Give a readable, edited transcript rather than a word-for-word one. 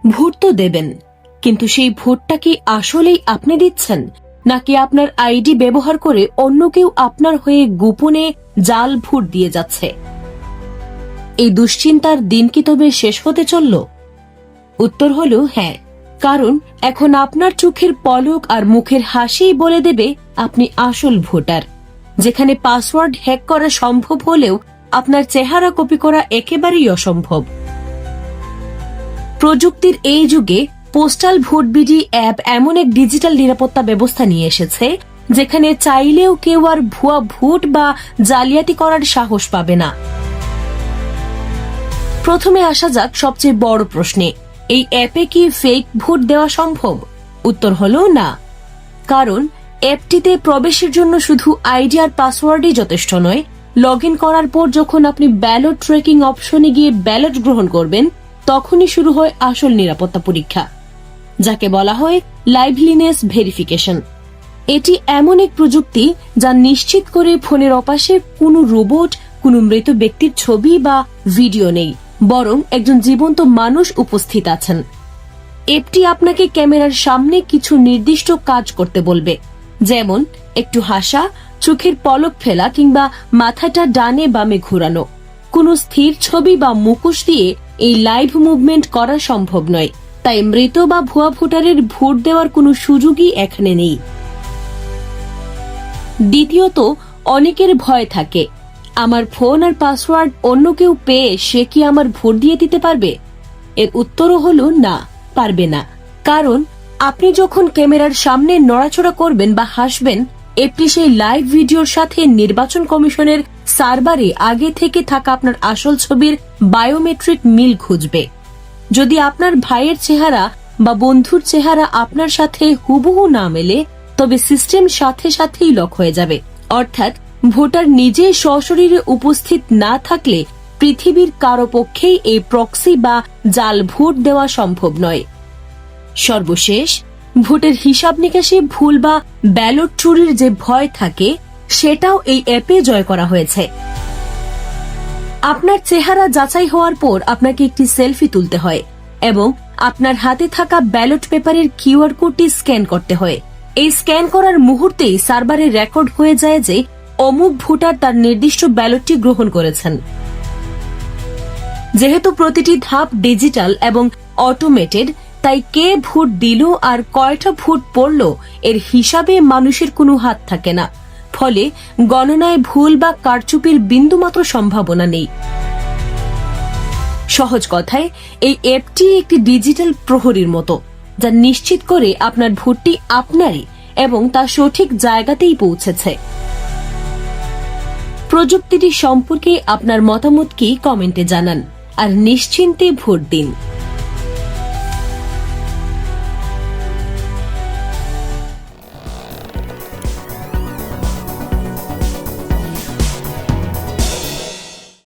Vote তো দেবেন, কিন্তু সেই ভোটটা কি আসলেই আপনি দিচ্ছেন, নাকি আপনার আইডি ব্যবহার করে অন্য কেউ আপনার হয়ে গোপনে জাল ভোট দিয়ে যাচ্ছে? এই দুশ্চিন্তার দিন কি তবে শেষ হতে চলল? উত্তর হলো হ্যাঁ, কারণ এখন আপনার চোখের পলক আর মুখের হাসিই বলে দেবে আপনি আসল ভোটার। যেখানে পাসওয়ার্ড হ্যাক করা সম্ভব হলেও আপনার চেহারা কপি করা একেবারেই অসম্ভব। প্রযুক্তির এই যুগে পোস্টাল ভোট বিডি অ্যাপ এমন এক ডিজিটাল নিরাপত্তা ব্যবস্থা নিয়ে এসেছে যেখানে চাইলেও কেউ আর ভুয়া ভোট বা জালিয়াতি করার সাহস পাবে না। প্রথমে আসা যাক সবচেয়ে বড় প্রশ্নে, এই অ্যাপে কি ফেক ভোট দেওয়া সম্ভব? উত্তর হলো না, কারণ অ্যাপটিতে প্রবেশের জন্য শুধু আইডি আর পাসওয়ার্ডই যথেষ্ট নয়। লগ ইন করার পর যখন আপনি ব্যালট ট্র্যাকিং অপশনে গিয়ে ব্যালট গ্রহণ করবেন, তখনই শুরু হয় আসল নিরাপত্তা পরীক্ষা, যাকে বলা হয় লাইভলিনেস ভেরিফিকেশন। এটি এমন এক প্রযুক্তি যা নিশ্চিত করে ফোনের অপাশে কোনো রোবট, কোনো মৃত ব্যক্তির ছবি বা ভিডিও নেই, বরং একজন জীবন্ত মানুষ উপস্থিত আছেন। অ্যাপটি আপনাকে ক্যামেরার সামনে কিছু নির্দিষ্ট কাজ করতে বলবে, যেমন একটু হাসা, চোখের পলক ফেলা কিংবা মাথাটা ডানে বামে ঘোরানো। কোনো স্থির ছবি বা মুখোশ দিয়ে এই লাইভ মুভমেন্ট করা সম্ভব নয়, তাই মৃত বা ভুয়া ভোটারের ভোট দেওয়ার কোনো সুযোগই এখানে নেই। দ্বিতীয়ত, অনেকের ভয় থাকে, আমার ফোন আর পাসওয়ার্ড অন্য কেউ পেয়ে সে কি আমার ভোট দিয়ে দিতে পারবে? এর উত্তরও হলো না, পারবে না। কারণ আপনি যখন ক্যামেরার সামনে নড়াচড়া করবেন বা হাসবেন, অ্যাপটি সেই লাইভ ভিডিওর সাথে নির্বাচন কমিশনের সার্ভারে আগে থেকে থাকা আপনার আসল ছবির বায়োমেট্রিক মিল খুঁজবে। যদি আপনার ভাইয়ের চেহারা বা বন্ধুর চেহারা আপনার সাথে হুবহু না মেলে, তবে সিস্টেম সাথে সাথেই লক হয়ে যাবে। অর্থাৎ ভোটার নিজে সশরীরে উপস্থিত না থাকলে পৃথিবীর কারো পক্ষেই এই প্রক্সি বা জাল ভোট দেওয়া সম্ভব নয়। সর্বশেষ, ভোটের হিসাব নিকাশে ভুল বা ব্যালট চুরির যে ভয় থাকে, সেটাও এই অ্যাপে জয় করা হয়েছে। আপনার চেহারা যাচাই হওয়ার পর আপনাকে একটি সেলফি তুলতে হয় এবং আপনার হাতে থাকা ব্যালট পেপারের কিউআর কোডটি স্ক্যান করতে হয়। এই স্ক্যান করার মুহূর্তেই সার্ভারে রেকর্ড হয়ে যায় যে অমুক ভোটার তার নির্দিষ্ট ব্যালটটি গ্রহণ করেছেন। যেহেতু প্রতিটি ধাপ ডিজিটাল এবং অটোমেটেড, তাই কে ভোট দিল আর কয়টা ভোট পড়ল এর হিসাবে মানুষের কোনো হাত থাকে না। ফলে গণনায় ভুল বা কারচুপির বিন্দুমাত্র সম্ভাবনা নেই। সহজ কথায়, এই অ্যাপটি একটি ডিজিটাল প্রহরীর মতো, যা নিশ্চিত করে আপনার ভোটটি আপনারই এবং তা সঠিক জায়গাতেই পৌঁছেছে। প্রযুক্তিটি সম্পর্কে আপনার মতামত কি কমেন্টে জানান, আর নিশ্চিন্তে ভোট দিন।